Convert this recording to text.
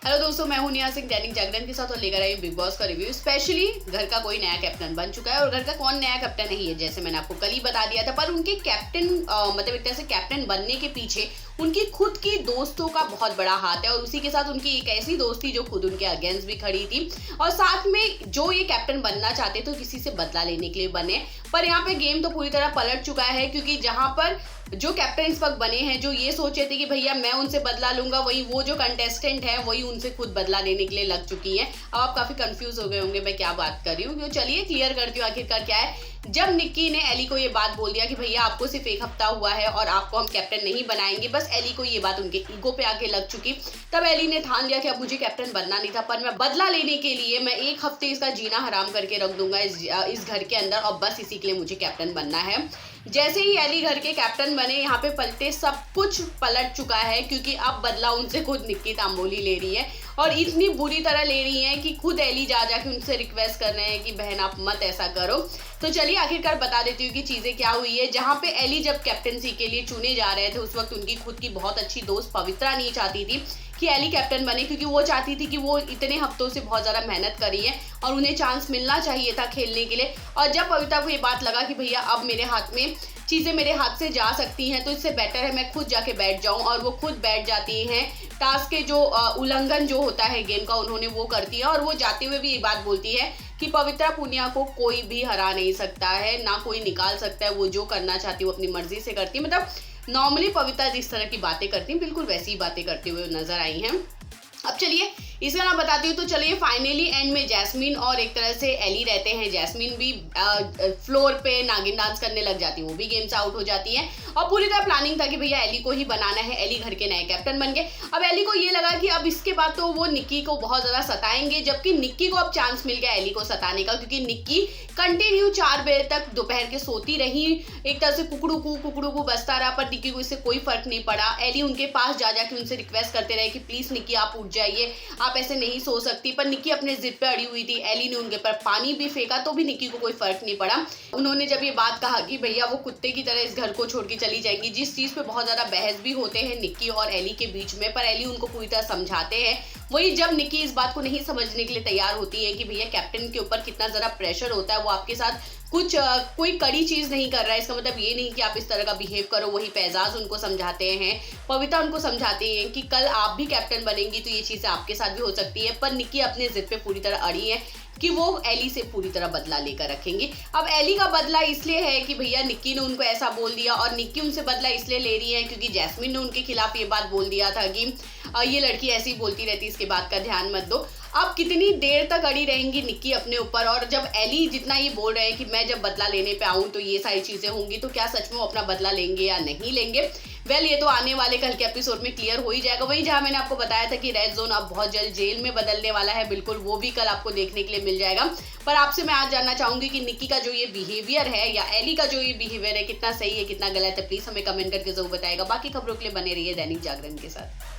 Hello दोस्तों, मैं हूं निया सिंह दैनिक जागरण के साथ और लेकर आई हूं बिग बॉस का रिव्यू। स्पेशली घर का कोई नया कैप्टन बन चुका है और घर का कौन नया कैप्टन नहीं है, जैसे मैंने आपको कल ही बता दिया था। पर उनके कैप्टन मतलब एक तरह से कैप्टन बनने के पीछे उनकी खुद की दोस्तों का बहुत बड़ा हाथ है और उसी के साथ उनकी एक ऐसी दोस्ती जो खुद उनके अगेंस्ट भी खड़ी थी और साथ में जो ये कैप्टन बनना चाहते तो किसी से बदला लेने के लिए बने। पर यहाँ पे गेम तो पूरी तरह पलट चुका है, क्योंकि जहां पर जो कैप्टन इस वक्त बने हैं जो ये सोचे थे कि भैया मैं उनसे बदला लूंगा, वही वो जो कंटेस्टेंट है वही उनसे खुद बदला लेने के लिए लग चुकी है। अब आप काफी कंफ्यूज हो गए होंगे मैं क्या बात कर रही हूँ, तो चलिए क्लियर करती हूँ आखिरकार क्या है। जब निक्की ने एली को ये बात बोल दिया कि भैया आपको सिर्फ एक हफ्ता हुआ है और आपको हम कैप्टन नहीं बनाएंगे, बस एली को ये बात उनके ईगो पे आके लग चुकी। तब एली ने ठान लिया कि अब मुझे कैप्टन बनना नहीं था, पर मैं बदला लेने के लिए मैं एक हफ्ते इसका जीना हराम करके रख दूंगा इस घर के अंदर और बस इसी के लिए मुझे कैप्टन बनना है। जैसे ही एली घर के कैप्टन बने, यहाँ पे पलटे सब कुछ पलट चुका है, क्योंकि अब बदला उनसे खुद निक्की तांबोली ले रही है और इतनी बुरी तरह ले रही है कि खुद एली जा जाके उनसे रिक्वेस्ट कर रहे हैं कि बहन आप मत ऐसा करो। तो चलिए आखिरकार बता देती हूँ कि चीजें क्या हुई है। जहाँ पे एली जब कैप्टनसी के लिए चुने जा रहे थे उस वक्त उनकी खुद की बहुत अच्छी दोस्त पवित्रा नहीं चाहती थी कि एली कैप्टन बने, क्योंकि वो चाहती थी कि वो इतने हफ्तों से बहुत ज़्यादा मेहनत करी है और उन्हें चांस मिलना चाहिए था खेलने के लिए। और जब पवित्रा को ये बात लगा कि भैया अब मेरे हाथ में चीज़ें मेरे हाथ से जा सकती हैं तो इससे बेटर है मैं खुद जाके बैठ जाऊं, और वो खुद बैठ जाती हैं। टास्क के जो उल्लंघन जो होता है गेम का उन्होंने वो करती है और वो जाते हुए भी ये बात बोलती है कि पवित्रा पुनिया को कोई भी हरा नहीं सकता है, ना कोई निकाल सकता है, वो जो करना चाहती है वो अपनी मर्जी से करती है। मतलब नॉर्मली पवित्रा जिस तरह की बातें करती हैं बिल्कुल वैसी ही बातें करते हुए नजर आई हैं। अब चलिए इसका नाम बताती हूँ। तो चलिए फाइनली एंड में जैस्मीन और एक तरह से एली रहते हैं। जैस्मीन भी फ्लोर पे नागिन डांस करने लग जाती है, वो भी गेम से आउट हो जाती है और पूरी तरह प्लानिंग था कि भैया एली को ही बनाना है, एली घर के नए कैप्टन बन गए। अब एली को ये लगा कि अब इसके बाद तो वो निक्की को बहुत ज़्यादा सताएंगे, जबकि निक्की को अब चांस मिल गया एली को सताने का, क्योंकि निक्की कंटिन्यू 4 बजे तक दोपहर के सोती रही, एक तरह से कुकड़ू को बसता रहा, पर निक्की को इससे कोई फर्क नहीं पड़ा। एली उनके पास जा जाके उनसे रिक्वेस्ट करते रहे कि प्लीज निक्की आप उठ जाइए, आप ऐसे नहीं सो सकती, पर निक्की अपने जिद पे अड़ी हुई थी। एली ने उनके पर पानी भी फेंका तो भी निक्की को कोई फर्क नहीं पड़ा। उन्होंने जब ये बात कहा कि भैया वो कुत्ते की तरह इस घर को छोड़ के चली जाएंगी, जिस चीज पे बहुत ज्यादा बहस भी होते हैं निक्की और एली के बीच में, पर एली उनको पूरी तरह समझाते हैं। वही जब निक्की इस बात को नहीं समझने के लिए तैयार होती है कि भैया कैप्टन के ऊपर कितना ज्यादा प्रेशर होता है, वो आपके साथ कुछ कोई कड़ी चीज नहीं कर रहा है, इसका मतलब ये नहीं कि आप इस तरह का बिहेव करो। वही फैजाज उनको समझाते हैं, पवित्रा उनको समझाती हैं कि कल आप भी कैप्टन बनेंगी तो ये चीजें आपके साथ भी हो सकती है। पर निक्की अपने जिद पे पूरी तरह अड़ी है कि वो एली से पूरी तरह बदला लेकर रखेंगी। अब एली का बदला इसलिए है कि भैया निक्की ने उनको ऐसा बोल दिया और निक्की उनसे बदला इसलिए ले रही है क्योंकि जैस्मीन ने उनके खिलाफ ये बात बोल दिया था कि ये लड़की ऐसी बोलती रहती, इसके बात का ध्यान मत दो। अब कितनी देर तक अड़ी रहेंगी निक्की अपने ऊपर, और जब एली जितना ये बोल रहे हैं कि मैं जब बदला लेने पे आऊं तो ये सारी चीजें होंगी, तो क्या सच में वो अपना बदला लेंगे या नहीं लेंगे? वेल ये तो आने वाले कल के एपिसोड में क्लियर हो ही जाएगा। वही जहां मैंने आपको बताया था कि रेड जोन अब बहुत जल्द जेल में बदलने वाला है, बिल्कुल वो भी कल आपको देखने के लिए मिल जाएगा। पर आपसे मैं आज जानना चाहूंगी कि निक्की का जो ये बिहेवियर है या एली का जो ये बिहेवियर है कितना सही है कितना गलत है, प्लीज हमें कमेंट करके जरूर बताएगा। बाकी खबरों के लिए बने रहिए दैनिक जागरण के साथ।